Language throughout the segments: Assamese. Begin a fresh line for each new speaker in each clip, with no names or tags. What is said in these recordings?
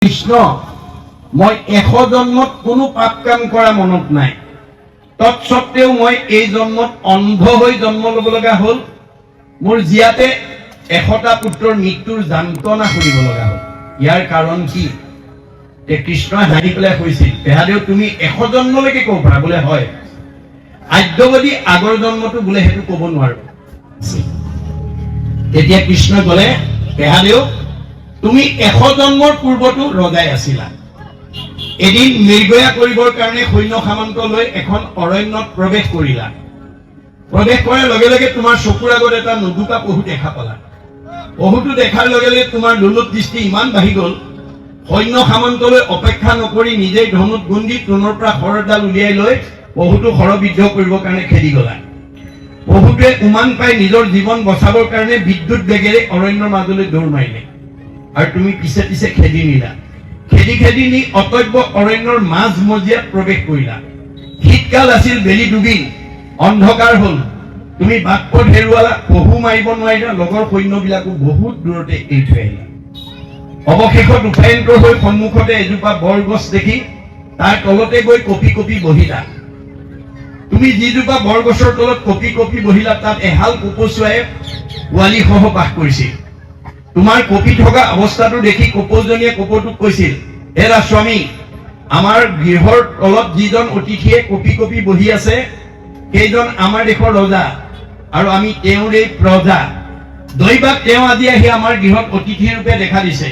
কৃষ্ণ মই 100 জন্মত কোনো পাপ কাম কৰা মনত নাই, তৎসত্ত্বেও মই এই জন্মত অন্ধ হৈ জন্ম ল'ব লগা হ'ল। মোৰ জীয়াতে 100টা পুত্ৰৰ মৃত্যুৰ যন্ত্ৰণা শুনিব লগা হ'ল। ইয়াৰ কাৰণ কি? কৃষ্ণই হাঁহি পেলাই কৈছিল, পেহাদেউ তুমি 100 জন্মলৈকে ক'ব পাৰা? বোলে হয়। আদ্যবদী আগৰ জন্মটো বোলে সেইটো ক'ব নোৱাৰো। তেতিয়া কৃষ্ণই ক'লে, পেহাদেউ তুমি 100 জন্মৰ পূৰ্বতো ৰজাই আছিলা। এদিন মৃগয়া কৰিবৰ কাৰণে সৈন্য সামন্ত লৈ এখন অৰণ্যত প্ৰৱেশ কৰিলা। প্ৰৱেশ কৰাৰ লগে লগে তোমাৰ চকুৰ আগত এটা নুদুকা পহু দেখা পালা। পহুটো দেখাৰ লগে লগে তোমাৰ লোলুপ দৃষ্টি ইমান বাঢ়ি গ'ল, সৈন্য সামন্তলৈ অপেক্ষা নকৰি নিজেই ধনুত গুন্ধি তোনৰ পৰা শৰডাল উলিয়াই লৈ পহুটো শৰবিদ্ধ কৰিবৰ কাৰণে খেদি গলা। পহুটোৱে উমান পাই নিজৰ জীৱন বচাবৰ কাৰণে বিদ্যুৎ বেগেৰে অৰণ্যৰ মাজলৈ দৌৰ মাৰিলে আৰু তুমি পিছে পিছে খেদি নিলা। খেদি খেদি নি অতব্য অৰণ্যৰ মাজ মজিয়াত প্ৰৱেশ কৰিলা। শীতকাল আছিল, বেলি ডুবিল, অন্ধকাৰ হ'ল। তুমি বাটপথ হেৰুৱালা, পহু মাৰিব নোৱাৰিলা, লগৰ সৈন্যবিলাকো বহুত দূৰতে এৰি থৈ আহিলা। অৱশেষত উপায়ন্তৰ হৈ সন্মুখতে এজোপা বৰগছ দেখি তাৰ তলতে গৈ কঁপি কঁপি বহিলা। তুমি যিজোপা বৰগছৰ তলত কঁপি কঁপি বহিলা, তাত এহাল কপৌচুৱাই পোৱালীসহ বাস কৰিছিল। তোমাৰ কঁপি থকা অৱস্থাটো দেখি কপৌজনীয়ে কপৌটোক কৈছিল, হেৰা স্বামী, আমাৰ গৃহৰ তলত যিজন অতিথিয়ে কঁপি কঁপি বহি আছে সেইজন আমাৰ দেশৰ ৰজা আৰু আমি তেওঁৰেই প্ৰজা। দৈবাত তেওঁ আজি আহি আমাৰ গৃহত অতিথি ৰূপে দেখা দিছে,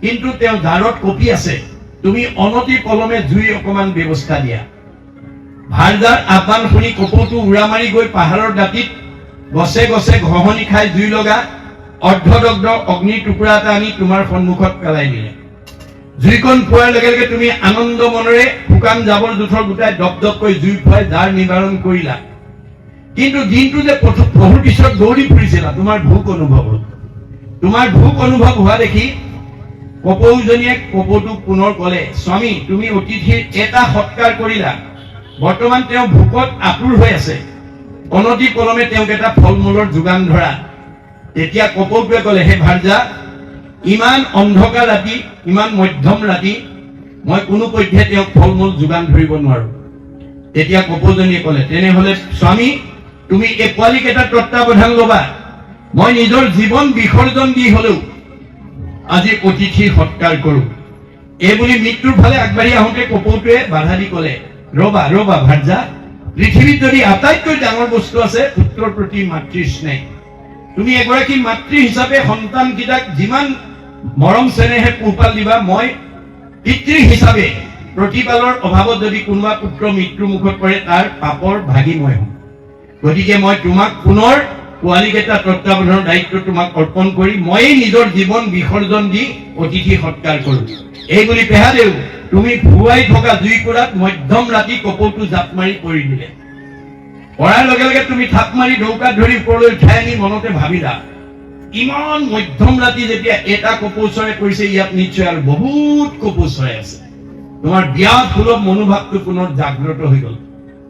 কিন্তু তেওঁ জাৰত কঁপি আছে। তুমি অনতি পলমে জুই অকমান ব্যৱস্থা দিয়া। ভাৰজাৰ আহ্বান শুনি কপৌটো উৰা মাৰি গৈ পাহাৰৰ দাঁতিত গছে গছে ঘঁহনি খাই জুই লগা অৰ্ধদগ্ধ অগ্নিৰ টুকুৰা এটা আনি তোমাৰ সন্মুখত পেলাই দিলে। জুইকণ পোৱাৰ লগে লগে তুমি আনন্দ মনেৰে শুকান জাবৰ জোথৰ গোটাই দপদপকৈ জুই ফুৱাই জাৰ নিবাৰণ কৰিলা। কিন্তু দিনটো যে পহুৰ পিছত দৌৰি ফুৰিছিলা, তোমাৰ ভোক অনুভৱ হ'ল। তোমাৰ ভোক অনুভৱ হোৱা দেখি কপৌজনীয়ে কপৌটোক পুনৰ ক'লে, স্বামী তুমি অতিথিৰ এটা সৎকাৰ কৰিলা, বৰ্তমান তেওঁ ভোকত আতুৰ হৈ আছে, অনতি পলমে তেওঁক এটা ফল মূলৰ যোগান ধৰা। তেতিয়া কপৌটোৱে ক'লে, হে ভাৰ্যা, ইমান অন্ধকাৰ ৰাতি, ইমান মধ্যম ৰাতি, মই কোনো পধ্যে তেওঁক ফল মূল যোগান ধৰিব নোৱাৰো। তেতিয়া কপৌজনীয়ে ক'লে, তেনেহলে স্বামী তুমি এই পোৱালীকেইটাৰ তত্বাৱধান ল'বা, মই নিজৰ জীৱন বিসৰ্জন দি হলেও আজি অতিথিৰ সৎকাৰ কৰো। এইবুলি মৃত্যুৰ ফালে আগবাঢ়ি আহোঁতে কপৌটোৱে বাধা দি ক'লে, ৰবা ৰবা ভাৰ্যা, পৃথিৱীত যদি আটাইতকৈ ডাঙৰ বস্তু আছে পুত্ৰৰ প্ৰতি মাতৃ স্নেহ। তুমি এগৰাকী মাতৃ হিচাপে সন্তানকেইটাক যিমান মৰম চেনেহে পোহপাল দিবা, মই পিতৃ হিচাপে প্ৰতিপালৰ অভাৱত যদি কোনোবা পুত্ৰ মৃত্যুৰ মুখত পৰে তাৰ পাপৰ ভাগী মই হ'ম। গতিকে মই তোমাক পুনৰ পোৱালীকেইটা তত্বাৱধানৰ দায়িত্ব তোমাক অৰ্পণ কৰি ময়েই নিজৰ জীৱন বিসৰ্জন দি অতিথি সৎকাৰ কৰো। এইবুলি পেহাদেউ তুমি ভুৱাই থকা জুইকুৰাত মধ্যম ৰাতি কপৌটো জাপ মাৰি পৰি দিলে। পৰাৰ লগে লগে তুমি থাপ মাৰি ডৌকাত ধৰি ওপৰলৈ উঠাই আনি মনতে ভাবিলা, ইমান মধ্যম ৰাতি যেতিয়া এটা কপৌ চৰাই পৰিছে, ইয়াত নিশ্চয় আৰু বহুত কপৌ চৰাই আছে। তোমাৰ বিয়াত সুলভ মনোভাৱটো পুনৰ জাগ্ৰত হৈ গল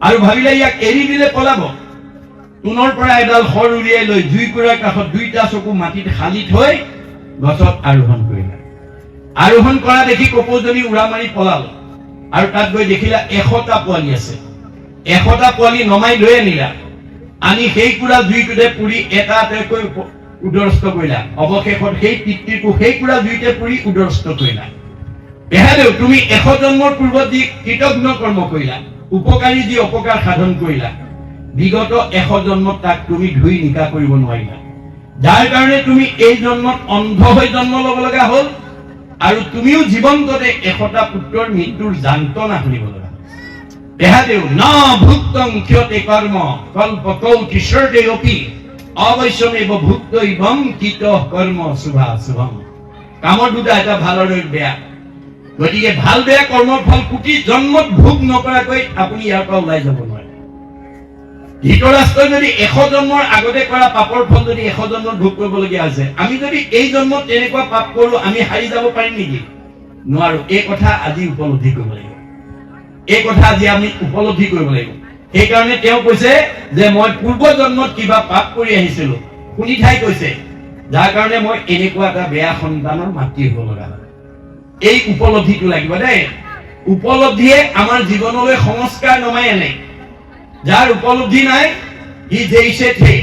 আৰু ভাবিলা ইয়াক এৰি দিলে পলাব। পুনৰ পৰা এডাল শৰ উলিয়াই লৈ জুইকুৰাৰ কাষত দুইটা চকু মাটিত খালি থৈ গছত আৰোহণ কৰিলা। আৰোহণ কৰা দেখি কপৌজনী উৰা মাৰি পলাল আৰু তাত গৈ দেখিলা 100টা পোৱালী আছে। 100টা পোৱালী নমাই লৈ আনিলা, আনি সেই কুৰা জুইটোতে পুৰি এটা এটাকৈ উদৰস্থ কৰিলা। অৱশেষত সেই পিতৃকো সেই কুৰা জুইতে পুৰি উদৰস্থ কৰিলা। পেহাদেউ তুমি 100 জন্মৰ পূৰ্বত যি কৃতজ্ঞ কৰ্ম কৰিলা, উপকাৰী যি অপকাৰ সাধন কৰিলা, বিগত 100 জন্মত তাক তুমি ধুই নিকা কৰিব নোৱাৰিলা, যাৰ কাৰণে তুমি এই জন্মত অন্ধ হৈ জন্ম ল'ব লগা হ'ল আৰু তুমিও জীৱন্ততে 100টা পুত্ৰৰ মৃত্যুৰ যন্ত্ৰণা শুনিব লগা। পেহাদেউ ন ভুক্তং ক্ষতে কৰ্ম কল্পকৌ কিশোৰদে অপি অবশ্যমেব ভুক্তৈবং কৃত কৰ্ম শুভা শুভম। কামৰ দুটা, এটা ভাল আৰু বেয়া। গতিকে ভাল বেয়া কৰ্মৰ ফল কোটি জন্মত ভোগ নকৰাকৈ আপুনি ইয়াৰ পৰা ওলাই যাব নোৱাৰে। ধৃতৰাষ্ট্ৰই যদি 100 জন্মৰ আগতে কৰা পাপৰ ফল যদি 100 জন্মত ভোগ কৰিবলগীয়া আছে, আমি যদি এই জন্মত তেনেকুৱা পাপ কৰো, আমি হাৰি যাব পাৰিম নেকি? নোৱাৰো। এই কথা আজি উপলব্ধি কৰিব লাগিব। এই কথা আজি আমি উপলব্ধি কৰিব লাগিব। সেইকাৰণে তেওঁ কৈছে যে মই পূৰ্ব জন্মত কিবা পাপ কৰি আহিছিলো, শুনি ঠাই কৈছে, যাৰ কাৰণে মই এনেকুৱা এটা বেয়া সন্তানৰ মাতৃ হ'ব লগা হ'ল। এই উপলব্ধিটো লাগিব দেই। উপলব্ধিয়ে আমাৰ জীৱনলৈ সংস্কাৰ নমাই আনে। যাৰ উপলব্ধি নাই সি যেইছে থে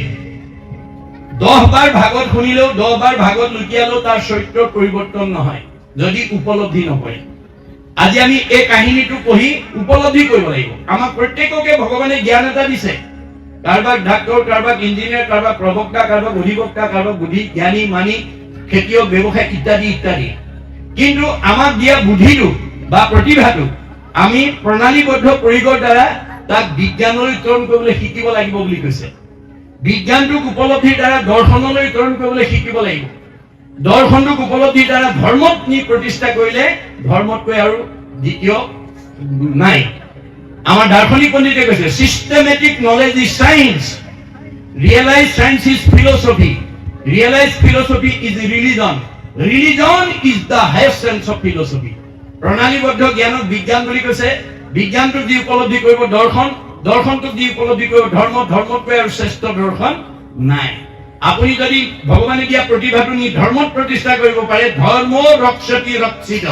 10 বাৰ ভাগত শুনিলেও 10 বাৰ ভাগত লুটিয়ালেও তাৰ চৰিত্ৰৰ পৰিৱৰ্তন নহয় যদি উপলব্ধি নকৰে। আজি আমি এই কাহিনীটো পঢ়ি উপলব্ধি কৰিব লাগিব। আমাক প্ৰত্যেককে ভগৱানে জ্ঞান এটা দিছে। কাৰোবাক ডাক্তৰ, কাৰোবাক ইঞ্জিনিয়াৰ, কাৰোবাক প্ৰবক্তা, কাৰোবাক অধিবক্তা, কাৰোবাক বুদ্ধি জ্ঞানী, মানি, খেতিয়ক, ব্যৱসায় ইত্যাদি ইত্যাদি। কিন্তু আমাক দিয়া বুদ্ধিটো বা প্ৰতিভাটো আমি প্ৰণালীবদ্ধ প্ৰয়োগৰ দ্বাৰা তাক বিজ্ঞানলৈ উত্তৰণ কৰিবলৈ শিকিব লাগিব বুলি কৈছে। বিজ্ঞানটোক উপলব্ধিৰ দ্বাৰা দৰ্শনলৈ উত্তৰণ কৰিবলৈ শিকিব লাগিব। দৰ্শনটোক উপলব্ধিৰ দ্বাৰা ধৰ্মত নি প্ৰতিষ্ঠা কৰিলে ধৰ্মতকৈ আৰু দ্বিতীয় নাই। আমাৰ দাৰ্শনিক পণ্ডিতে কৈছে systematic knowledge is science, realise science is philosophy, realise philosophy is religion, religion is the highest sense of philosophy. প্ৰণালীবদ্ধ জ্ঞানক বিজ্ঞান বুলি কৈছে। বিজ্ঞানটোক যি উপলব্ধি কৰিব দৰ্শন, দৰ্শনটোক যি উপলব্ধি কৰিব ধৰ্ম, ধৰ্মতকৈ আৰু শ্ৰেষ্ঠ দৰ্শন নাই। আপুনি যদি ভগৱানে দিয়া প্ৰতিভাটো নি ধৰ্মত প্ৰতিষ্ঠা কৰিব পাৰে, ধৰ্ম ৰক্ষতি ৰক্ষিত,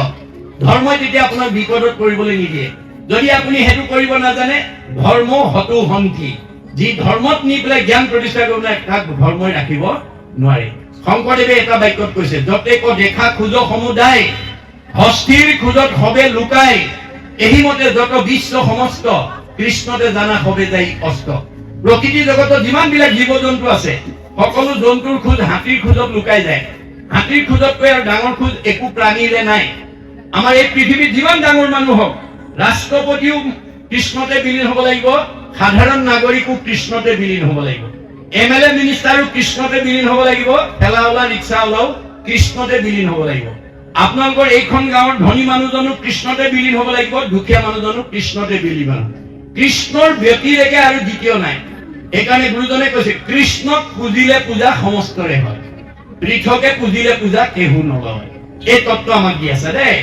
ধৰ্মই তেতিয়া আপোনাক বিপদত পৰিবলৈ নিদিয়ে। যদি আপুনি সেইটো কৰিব নাজানে ধৰ্ম হতু হন্তি, যি ধৰ্মত নি পেলাই জ্ঞান প্ৰতিষ্ঠা কৰিব নাই তাক ধৰ্মই ৰাখিব নোৱাৰে। শংকৰদেৱে এটা বাক্যত কৈছে যতেক দেখা খোজ সমুদায়, হস্তিৰ খোজত হবে লুকাই, এই মতে যত বিশ্ব সমস্ত, কৃষ্ণতে জানা হবে যাই অস্ত। প্ৰকৃতি জগতত যিমানবিলাক জীৱ জন্তু আছে সকলো জন্তুৰ খোজ হাতীৰ খোজত লুকাই যায়। হাতীৰ খোজতকৈ আৰু ডাঙৰ খোজ একো প্ৰাণীৰে নাই। আমাৰ এই পৃথিৱীত যিমান ডাঙৰ মানুহ হওক, ৰাষ্ট্ৰপতিও কৃষ্ণতে বিলীন হ'ব লাগিব, সাধাৰণ নাগৰিকো কৃষ্ণতে বিলীন হ'ব লাগিব, MLA মিনিষ্টাৰো কৃষ্ণতে বিলীন হ'ব লাগিব, ঠেলাৱালা ৰিক্সাৱালাও কৃষ্ণতে বিলীন হ'ব লাগিব। আপোনালোকৰ এইখন গাঁৱৰ ধনী মানুহজনো কৃষ্ণতে বিলীন হ'ব লাগিব, দুখীয়া মানুহজনো কৃষ্ণতে বিলীন হ'ব। কৃষ্ণৰ ব্যতিৰেকে আৰু দ্বিতীয় নাই। সেইকাৰণে গুৰুজনে কৈছে কৃষ্ণক পুজিলে পূজা সমস্তৰে হয়, পৃথকে পুজিলে পূজা কেহু নলয়। এই তত্ত্ব আমাক দি আছে দেই।